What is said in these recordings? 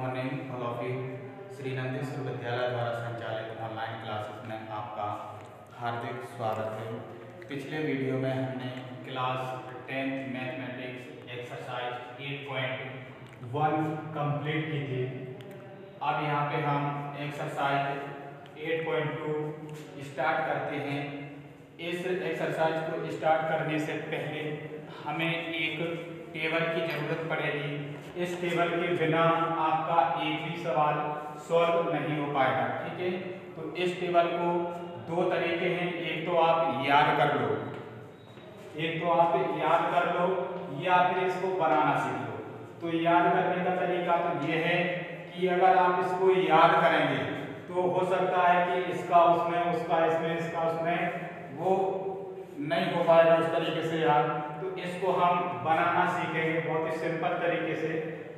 Morning all of you. Shri Nandeshwar विद्यालय द्वारा संचालित ऑनलाइन क्लासेस में आपका हार्दिक स्वागत है। पिछले वीडियो में हमने क्लास 10 मैथमेटिक्स एक्सरसाइज 8.1 कंप्लीट की थी। अब यहाँ पे हम एक्सरसाइज 8.2 स्टार्ट करते हैं। इस एक्सरसाइज को स्टार्ट करने से पहले हमें एक टेबल की ज़रूरत पड़ेगी। इस टेबल के बिना आपका एक भी सवाल सॉल्व नहीं हो पाएगा, ठीक है। तो इस टेबल को दो तरीके हैं, एक तो आप याद कर लो, या फिर इसको बनाना सीख लो। तो याद करने का तरीका तो ये है कि अगर आप इसको याद करेंगे तो हो सकता है कि इसका उसमें, उसका इसमें, इसका उसमें, वो नहीं हो पाएगा उस तरीके से याद। तो इसको हम बनाना सीखेंगे बहुत ही सिंपल तरीके से।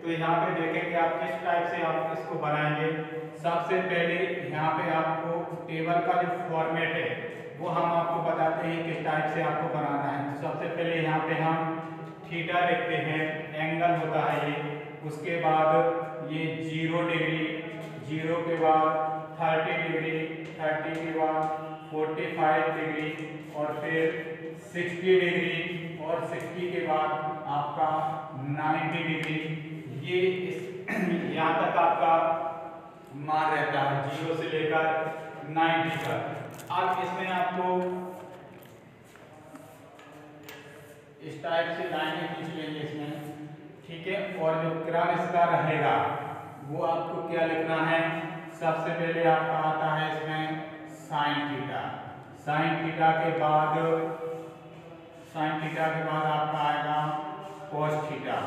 तो यहाँ पे देखेंगे आप किस टाइप से आप इसको बनाएंगे। सबसे पहले यहाँ पे आपको टेबल का जो फॉर्मेट है वो हम आपको बताते हैं किस टाइप से आपको बनाना है। तो सबसे पहले यहाँ पे हम थीटा लिखते हैं, एंगल होता है ये। उसके बाद ये 0 डिग्री, 0 के बाद 30 डिग्री, 30 के बाद 45 डिग्री और फिर 60 डिग्री और 60 के बाद आपका 90 डिग्री। ये यहाँ तक आपका मान रहता है 0 से लेकर 90 तक। अब इसमें आपको इस टाइप से लाइनें खींच लेंगे इसमें, ठीक है। और जो क्रम इसका रहेगा वो आपको क्या लिखना है। सबसे पहले आपका आता है इसमें साइन थीटा। साइन थीटा के बाद आपका आएगा कॉस थीटा।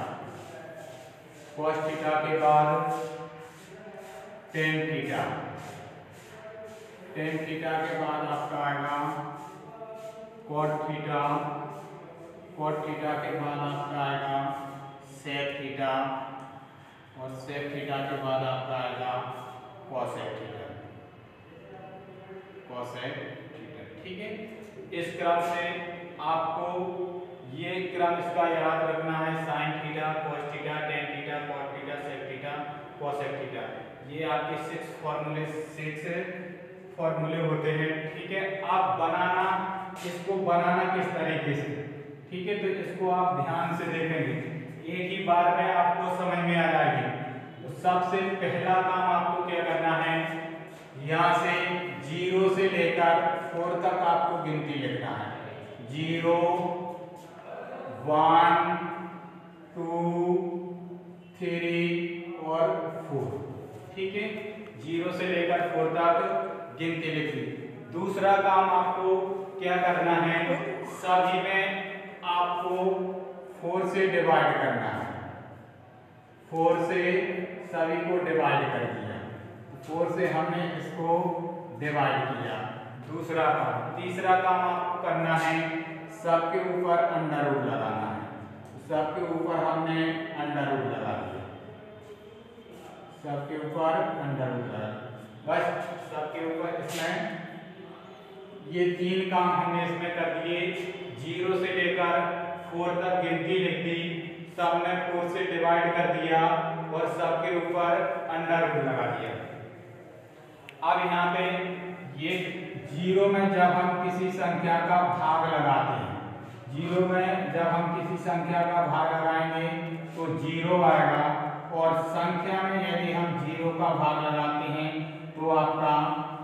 कॉस थीटा के बाद टेन थीटा। टेन थीटा के बाद आपका आएगा कॉट थीटा। कॉट थीटा के बाद आपका आएगा सेक थीटा और सेक थीटा के बाद आपका आएगा कॉसेक थीटा। कॉसेक थीटा, ठीक है। इस क्रम से आपको ये क्रम इसका याद रखना है। Sine theta, cos theta, tan theta, cot theta, sec theta, cosec theta. ये आपके 6 फॉर्मूले होते हैं, ठीक है। आप इसको बनाना किस तरीके से, ठीक है। तो इसको आप ध्यान से देखेंगे, एक ही बार में आपको समझ में आ जाएगी। तो सबसे पहला काम आपको क्या करना है, यहाँ से 0 से लेकर 4 तक आपको गिनती लिखना है। 0, 1, 2, 3 और 4, ठीक है। 0 से लेकर 4 तक गिनती लिखी। दूसरा काम आपको क्या करना है, सभी में आपको 4 से डिवाइड करना है। 4 से सभी को डिवाइड कर दिया, 4 से हमने इसको डिवाइड किया। दूसरा काम। तीसरा काम आपको करना है, सबके ऊपर अंडर रूट लगाना है। सबके ऊपर हमने अंडर रूट लगा दिया, सबके ऊपर अंडर रूट लगा दिया। बस सबके ऊपर इसमें ये 3 काम हमने इसमें कर दिए। 0 से लेकर 4 तक गिनती लिख दी, सब में 4 से डिवाइड कर दिया और सबके ऊपर अंडर रूट लगा दिया। अब यहाँ पे ये 0 में जब हम किसी संख्या का भाग लगाते हैं, 0 में जब हम किसी संख्या का भाग लगाएंगे तो 0 आएगा। और संख्या में यदि हम 0 का भाग लगाते हैं तो आपका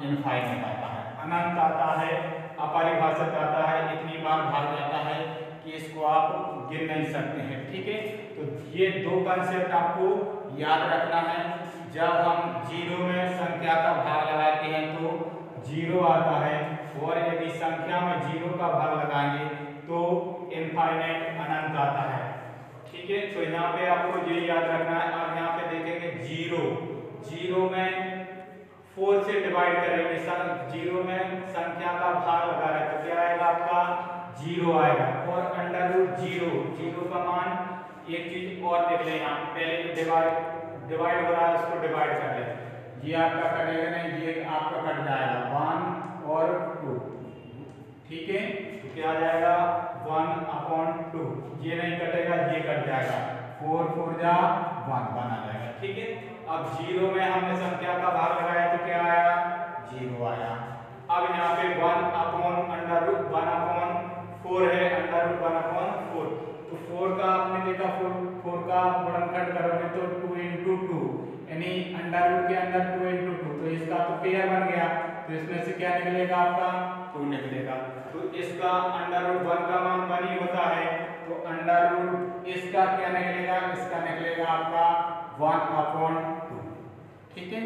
इनफाइनाइट आता है, अनंत आता है, अपरिभाषित आता है, इतनी बार भाग जाता है कि इसको आप गिन नहीं सकते हैं, ठीक है। तो ये 2 कंसेप्ट आपको याद रखना है। जब हम 0 में संख्या का भाग लगाते हैं तो 0 आता है, और यदि संख्या में 0 का भाग लगाएंगे तो इनफाइनाइट, अनंत आता है, ठीक है। तो यहाँ पे आपको ये याद रखना है। अब यहाँ पे देखेंगे 0 में 4 से डिवाइड करेंगे, 0 में संख्या का भाग लगा रहे तो क्या आएगा आपका 0 आएगा। और अंडर रूट 0 का मान, एक चीज और देख लें, यहाँ पहले डिवाइड हो रहा है, उसको डिवाइड कर ले। ये आपका कटेगा नहीं, ये आपका कट जाएगा 1 और 2, ठीक है। तो क्या आ जाएगा 1/2। ये नहीं कटेगा, ये कट जाएगा, 4 4 जा 1 आ जाएगा, ठीक है। अब 0 में हमने संख्या का भाग लगाया तो क्या आया, 0 आया। अब यहाँ पे 1 अपॉन अंडर रूट 1 अपॉन 4 है, अंडर रूट 1 अपॉन 4। तो 4 का आपने देखा 4 का गुणनखंड करोगे तो 2 इंटू 2 यानी अंडर रूट के अंदर 2 इंटू 2, तो इसका तो पेयर बन गया। तो इसमें से क्या निकलेगा आपका 2 निकलेगा। तो इसका अंडर रूट 1 का मान 1 ही होता है, तो अंडर रूट इसका क्या निकलेगा, इसका निकलेगा आपका 1 अपॉन 2। ठीक है,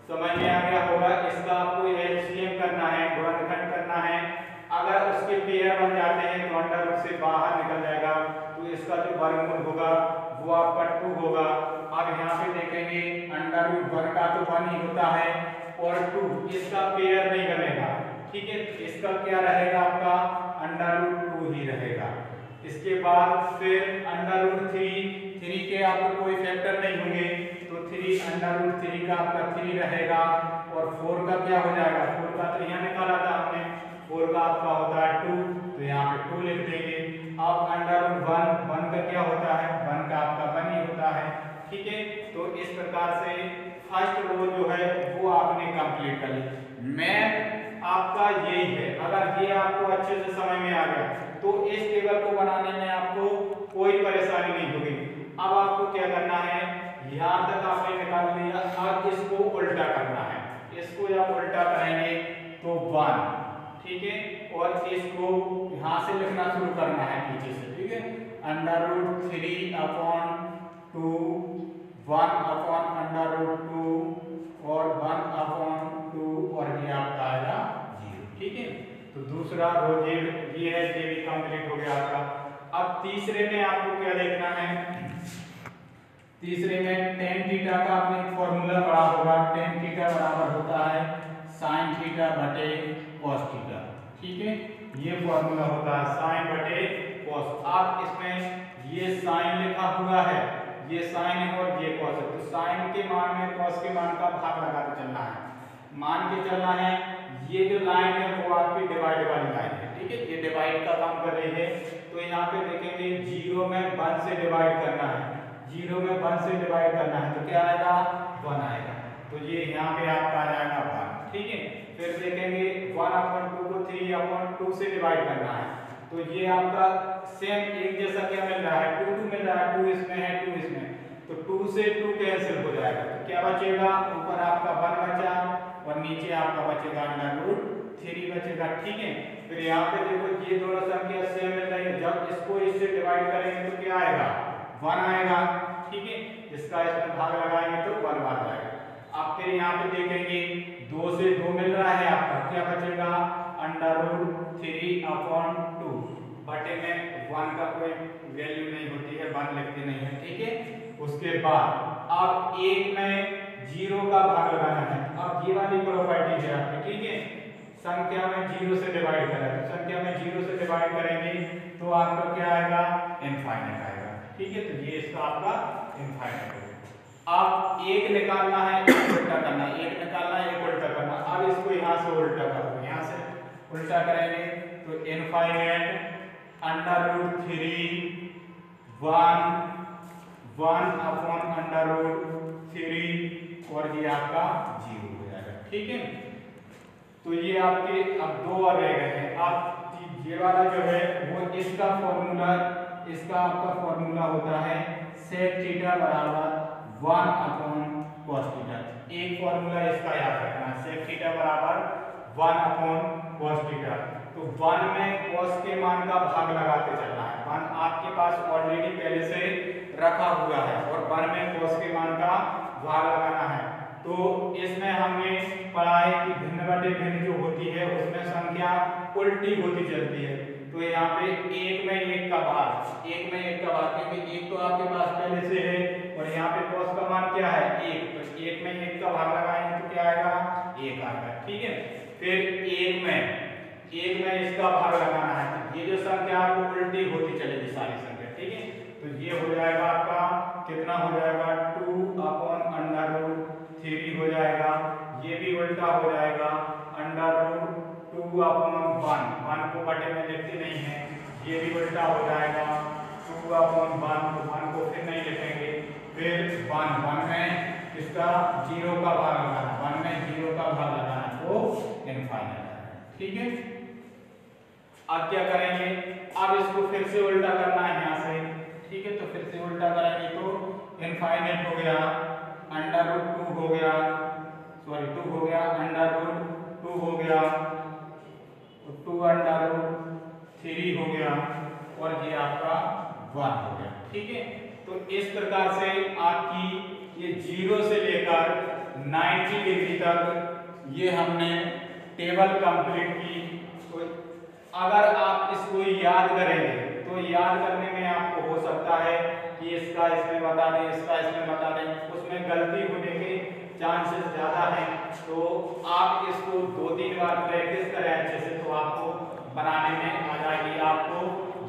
समझ में आ गया होगा। इसका आपको एलसीएम करना है, गुणनखंड करना है। अगर उसके पेयर बन जाते हैं तो अंडर रूट से बाहर निकल जाएगा, तो इसका जो वर्गमूल होगा वो आपका 2 होगा। अब यहाँ पे देखेंगे अंडर रूट 1 का तो 1 ही होता है और 2 इसका पेयर नहीं बनेगा। ठीक है, इसका क्या रहेगा आपका अंडर रूट 2 ही रहेगा। इसके बाद फिर अंडर रूट 3 के आपको कोई फैक्टर नहीं होंगे, तो 3 अंडर रूट 3 का आपका 3 रहेगा और 4 का क्या हो जाएगा, 4 का तो यहाँ निकाला था हमने, 4 का आपका होता है 2, तो यहाँ पे 2 लिख देंगे। अब अंडर रूट 1 का क्या होता है, 1 का आपका 1 ही होता है। ठीक है, तो इस प्रकार से फर्स्ट रो जो है वो आपने कंप्लीट कर ली। मैथ आपका यही है, अगर ये आपको अच्छे से समझ में आ गया तो इस टेबल को बनाने में आपको कोई परेशानी नहीं होगी। अब आपको क्या करना है, यहाँ तक आपने निकाल लिया, अब इसको उल्टा करना है। इसको जब उल्टा करेंगे तो 1, ठीक है, और इसको यहाँ से लिखना शुरू करना है पीछे से। ठीक है, under root 3 upon 2, 1 upon under root 2 और 1 अपॉन 2 और ये आपका आएगा 0। ठीक है, तो दूसरा रो ये है, ये भी कंप्लीट हो गया आपका। अब तीसरे में आपको क्या देखना है, तीसरे में tan थीटा का आपने एक फॉर्मूला पढ़ा होगा। tan थीटा बराबर होता है sin थीटा बटे cos थीटा। ठीक है, ये फॉर्मूला होता है sin बटे cos। आप इसमें ये sin लिखा हुआ है, ये sin है और ये cos है, तो sin के मान में cos के मान का भाग लगाते चलना है, मान के चलना है। ये जो लाइन है वो आपकी डिवाइड वाली लाइन है। ठीक है, ये डिवाइड का काम कर रही है। तो यहाँ पे देखेंगे 0 में 1 से डिवाइड करना है, 0 में 1 से डिवाइड करना है, तो क्या आएगा 1 आएगा, तो ये यहाँ पे आपका आ जाएगा 1। ठीक है, फिर देखेंगे 1 अपॉन 2 को 3 अपॉन 2 से डिवाइड करना है, तो ये आपका सेम एक जैसा क्या मिल रहा है, 2 मिल रहा है, 2 इसमें है 2 इसमें, तो 2 से 2 कैंसिल हो जाएगा, तो क्या बचेगा, ऊपर आपका 1 बचा और नीचे आपका बचेगा अंडर रूट 3 बचेगा। ठीक है, फिर यहाँ पे देखो ये दोनों संख्या सेम मिल रही है, जब इसको इससे डिवाइड करेंगे तो क्या आएगा 1 आएगा। ठीक है, इसका इसमें भाग लगाएंगे तो 1 बार जाएगा। अब फिर यहाँ पे देखेंगे 2 से 2 मिल रहा है आपका, क्या बचेगा अंडर रूट 3 अपॉन 2 बटे में 1 का कोई वैल्यू नहीं होती है, 1 लिखते नहीं है। ठीक है, उसके बाद अब 1 में 0 का भाग लगाना है। अब ये वाली प्रॉपर्टी है आपकी। ठीक है, संख्या में 0 से डिवाइड करें, तो संख्या में 0 से डिवाइड करेंगे तो आपका क्या आएगा इनफाइनाइट आएगा। ठीक है, तो ये इसका आपका इनफाइनाइट है। अब 1 निकालना है, 1 उल्टा करना है, 1 निकालना है, 1 उल्टा करना। अब इसको यहाँ से उल्टा करो, यहाँ से उल्टा करेंगे तो infinite under root 3 1 upon under root 3 और ये आपका 0 हो जाएगा। ठीक है, तो ये आपके अब 2 और रह गए हैं। अब ये वाला जो है वो इसका फॉर्मूला, इसका आपका फॉर्मूला होता है sec थीटा बराबर 1 अपॉन cos थीटा। एक फॉर्मूला इसका याद रखना, sec थीटा बराबर 1 अपॉन cos थीटा। तो 1 में cos के मान का भाग लगाते चलना है, 1 आपके पास ऑलरेडी पहले से रखा हुआ है और 1 में cos के मान का भाग लगाना है। तो इसमें हमने पढ़ा है कि भिन्न बटे भिन्न जो होती है उसमें संख्या उल्टी होती चलती है। तो यहाँ पे 1 में 1 का भाग, 1 में 1 का भाग, क्योंकि 1 तो आपके पास पहले से है और यहाँ पे cos का मान क्या है 1, तो 1 में 1 का भाग लगाएंगे तो क्या आएगा 1 आएगा। ठीक है, फिर 1 में इसका भाग लगाना है, तो ये जो संख्या आपको उल्टी होती चलेगी सारी संख्या। ठीक है, तो ये हो जाएगा आपका कितना हो जाएगा 2 अपॉन अंडर रूट 3 हो जाएगा, ये भी उल्टा हो जाएगा अंडर रूट 2 अपॉन 1 को बटे में लिखते नहीं है, ये भी उल्टा हो जाएगा 2 अपॉन 1 को फिर नहीं लिखेंगे, फिर 1 में इनफाइनाइट आएगा। ठीक है, अब क्या करेंगे, अब इसको फिर से उल्टा करना है यहाँ से। ठीक है, तो फिर से उल्टा करेंगे तो इनफाइनाइट हो गया, अंडर रूट 2 हो गया, सॉरी 2 हो गया, अंडर रूट 2 हो गया, 2 अंडर रूट 3 हो गया, और ये आपका 1 हो गया। ठीक है, तो इस प्रकार से आपकी ये 0 से लेकर 90 डिग्री तक ये हमने टेबल कंप्लीट की। तो अगर आप इसको याद करेंगे तो याद करने में आपको हो सकता है कि इसका इसमें बता दें, इसका इसमें बता दें, उसमें गलती होने के चांसेस ज़्यादा हैं। तो आप इसको 2-3 बार प्रैक्टिस करें अच्छे से, तो आपको बनाने में आ जाएगी। आपको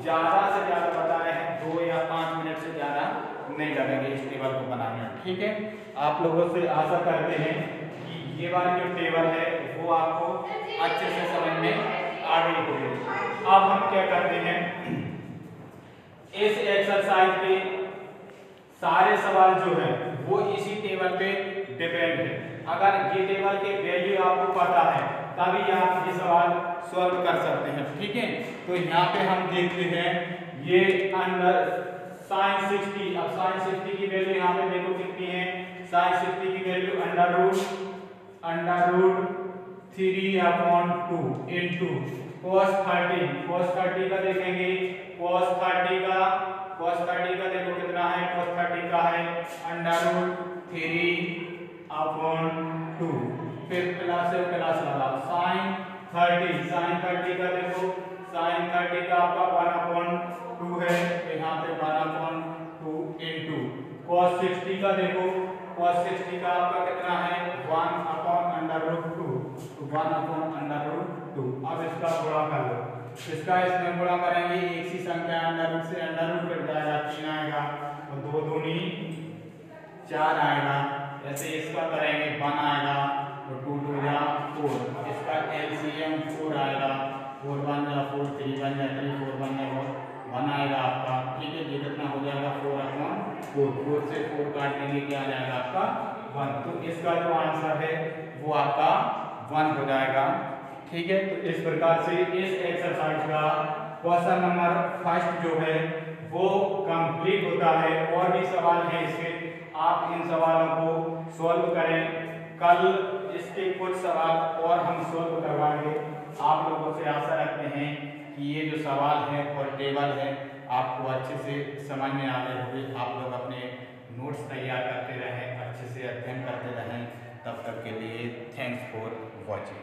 ज़्यादा से ज़्यादा बताए हैं 2 या 5 मिनट से ज़्यादा नहीं लगेंगे इस टेबल को बनाने में। ठीक है, आप लोगों से आशा करते हैं कि ये वाली जो टेबल है वो आपको अच्छे से समझ में आ गई होगी। अब हम क्या करते हैं, इस एक्सरसाइज के सारे सवाल जो है वो इसी टेबल पे डिपेंड है। अगर ये टेबल के वैल्यू आपको पता है तभी आप ये सवाल सॉल्व कर सकते हैं। ठीक है, तो यहाँ पे हम देखते हैं ये अंडर sin 60, अब sin 60 की वैल्यू यहाँ पे देखो कितनी है, sin 60 की value under root 3/2 into cos 30 का देखेंगे, cos 30 का देखो कितना है, cos 30 का है अंडर रूट 3/2, फिर प्लस से प्लस वाला sin 30 का देखो, sin 30 का आपका 1/2 है, यहाँ पे 1/2 इंटू cos 60 का देखो, cos 60 का आपका कितना है 1/√2, तो 1/√2। अब इसका गुणा कर लो, इसका इसमें गुणा करेंगे, एक सी संख्या अंडर रूट से अंडर रूट कट जाएगा, 3 आएगा, और 2 दूनी 4 आएगा। ऐसे इसका करेंगे 1 आएगा, तो 2 2 या 4, इसका एलसीएम 4 आएगा, 4 1 या 4, 3 1 या 3, 4 1 या 1 आएगा आपका। ठीक है, ये कितना हो जाएगा 4/4 से 4 काट देंगे, क्या आ जाएगा आपका 1। तो इसका जो आंसर है वो आपका 1 हो जाएगा। ठीक है, तो इस प्रकार से इस एक्सरसाइज का क्वेश्चन नंबर 1 जो है वो कंप्लीट होता है। और भी सवाल हैं इसके, आप इन सवालों को सॉल्व करें। कल इसके कुछ सवाल और हम सॉल्व करवाएंगे। आप लोगों से आशा रखते हैं कि ये जो सवाल है और टेबल है आपको अच्छे से समझ में आ रहे होंगे। आप लोग अपने नोट्स तैयार करते रहें, अच्छे से अध्ययन करते रहें। तब तक के लिए थैंक्स फॉर वॉचिंग।